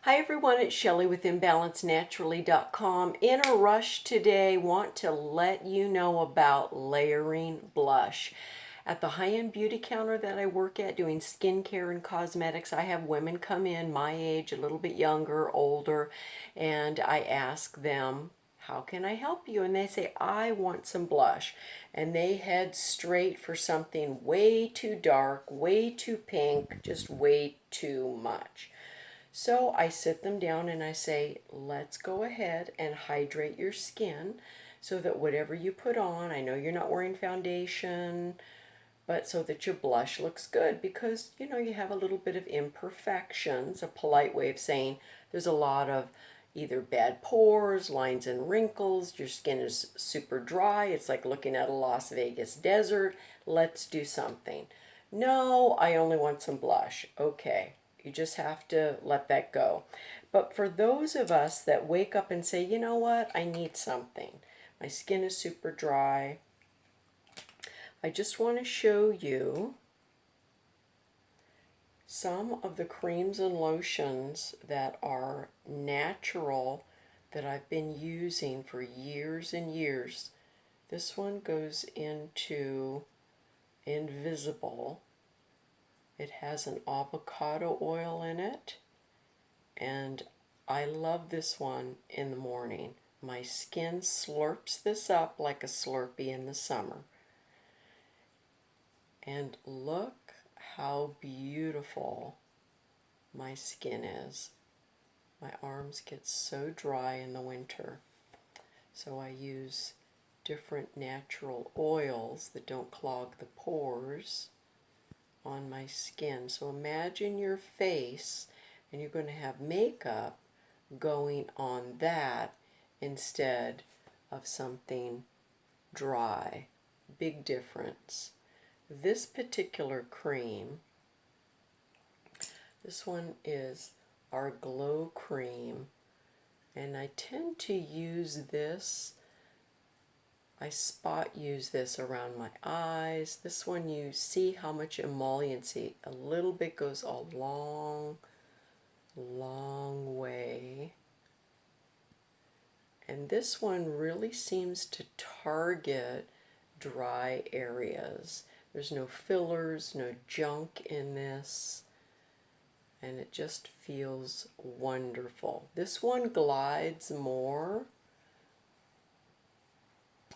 Hi everyone, it's Shelly with InBalanceNaturally.com. In a rush today, want to let you know about layering blush. At the high-end beauty counter that I work at doing skincare and cosmetics, I have women come in my age, a little bit younger, older, and I ask them, how can I help you? And they say, I want some blush. And they head straight for something way too dark, way too pink, just way too much. So I sit them down and I say, let's go ahead and hydrate your skin so that whatever you put on, I know you're not wearing foundation, but so that your blush looks good because, you have a little bit of imperfections, a polite way of saying there's a lot of either bad pores, lines and wrinkles, your skin is super dry, it's like looking at a Las Vegas desert, let's do something. No, I only want some blush. Okay, you just have to let that go. But for those of us that wake up and say, you know what, I need something. My skin is super dry. I just want to show you some of the creams and lotions that are natural that I've been using for years and years. This one goes into Invisible. It has an avocado oil in it, and I love this one in the morning. My skin slurps this up like a Slurpee in the summer. And look how beautiful my skin is. My arms get so dry in the winter. So I use different natural oils that don't clog the pores on my skin. So imagine your face and you're going to have makeup going on that instead of something dry. Big difference. This particular cream, this one is our Glow Cream, and I tend to use this, I spot use this around my eyes. This one you see how much emolliency, a little bit goes a long way. And this one really seems to target dry areas. There's no fillers, no junk in this, and it just feels wonderful. This one glides more,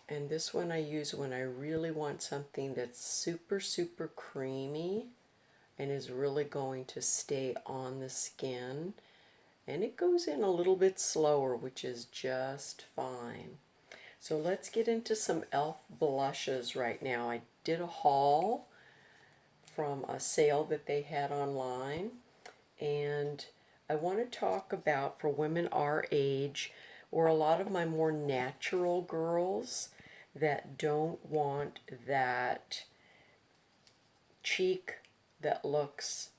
and this one I use when I really want something that's super creamy and is really going to stay on the skin. And it goes in a little bit slower, which is just fine. So let's get into some e.l.f. blushes right now. I did a haul from a sale that they had online, and I want to talk about, for women our age, or a lot of my more natural girls that don't want that cheek that looks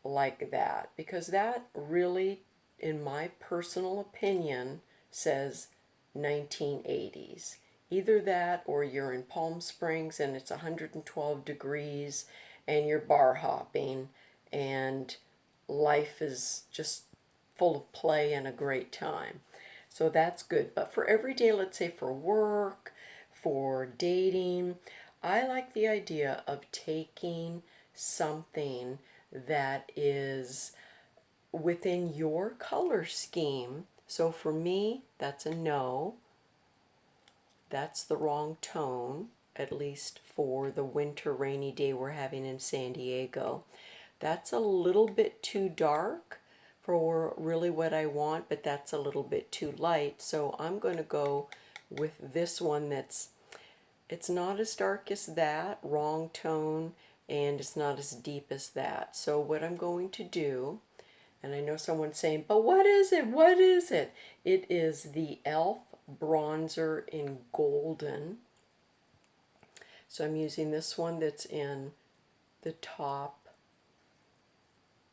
like that, because that really, in my personal opinion, says 1980s. Either that or you're in Palm Springs and it's 112 degrees and you're bar hopping and life is just full of play and a great time. So that's good. But for every day, let's say for work, for dating, I like the idea of taking something that is within your color scheme. So for me, that's a no. That's the wrong tone, at least for the winter rainy day we're having in San Diego. That's a little bit too dark for really what I want, but that's a little bit too light. So I'm going to go with this one it's not as dark as that, wrong tone, and it's not as deep as that. So what I'm going to do, and I know someone's saying, but what is it? What is it? It is the e.l.f. bronzer in golden. So I'm using this one that's in the top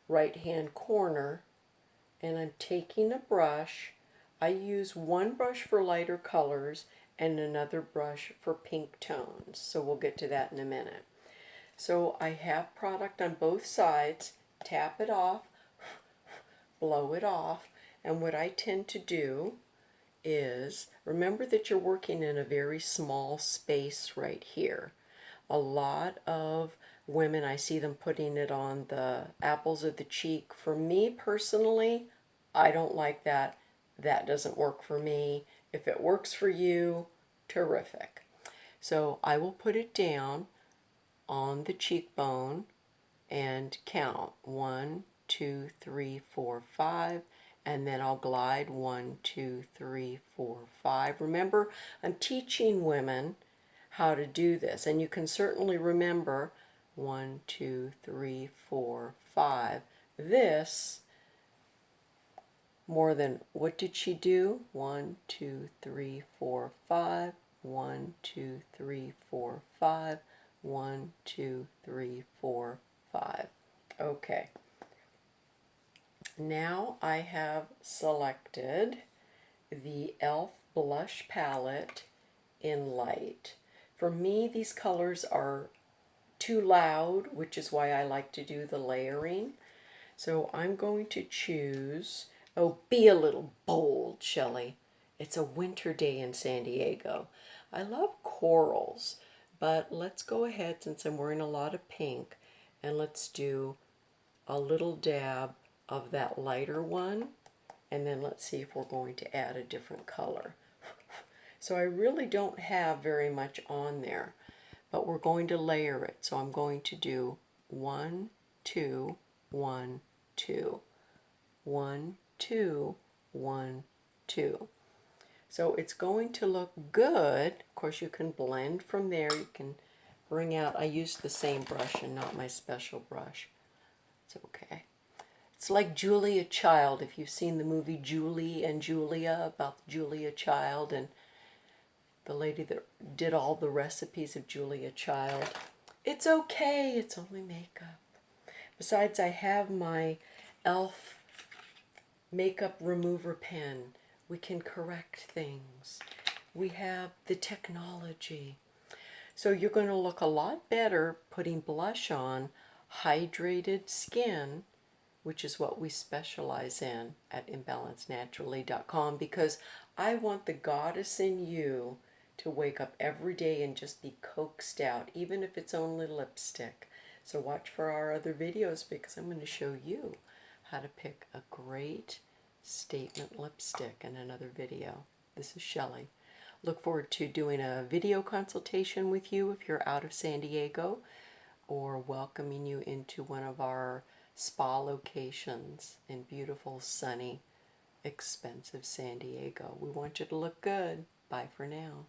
right hand corner, and I'm taking a brush. I use one brush for lighter colors and another brush for pink tones. So we'll get to that in a minute. So I have product on both sides. Tap it off, blow it off. And what I tend to do is, remember that you're working in a very small space right here. A lot of women, I see them putting it on the apples of the cheek. For me personally, I don't like that. That doesn't work for me. If it works for you, terrific. So I will put it down on the cheekbone and count 1, 2, 3, 4, 5, and then I'll glide 1, 2, 3, 4, 5. Remember, I'm teaching women how to do this, and you can certainly remember 1, 2, 3, 4, 5. This more than, what did she do? 1, 2, 3, 4, 5. 1, 2, 3, 4, 5. 1, 2, 3, 4, 5. Okay. Now I have selected the e.l.f. blush palette in light. For me, these colors are too loud, which is why I like to do the layering. So I'm going to choose, oh, be a little bold, Shelley. It's a winter day in San Diego. I love corals, but let's go ahead, since I'm wearing a lot of pink, and let's do a little dab of that lighter one, and then let's see if we're going to add a different color. So I really don't have very much on there, but we're going to layer it. So I'm going to do 1, 2, 1, 2, 1, 2, 1, 2. So it's going to look good. Of course, you can blend from there. You can bring out, I used the same brush and not my special brush. It's okay. It's like Julia Child, if you've seen the movie Julie and Julia, about Julia Child and the lady that did all the recipes of Julia Child. It's okay, it's only makeup. Besides, I have my e.l.f. makeup remover pen. We can correct things. We have the technology. So you're going to look a lot better putting blush on hydrated skin, which is what we specialize in at InBalanceNaturally.com, because I want the goddess in you to wake up every day and just be coaxed out, even if it's only lipstick. So watch for our other videos, because I'm going to show you how to pick a great statement lipstick in another video. This is Shelley. Look forward to doing a video consultation with you if you're out of San Diego, or welcoming you into one of our spa locations in beautiful, sunny, expensive San Diego. We want you to look good. Bye for now.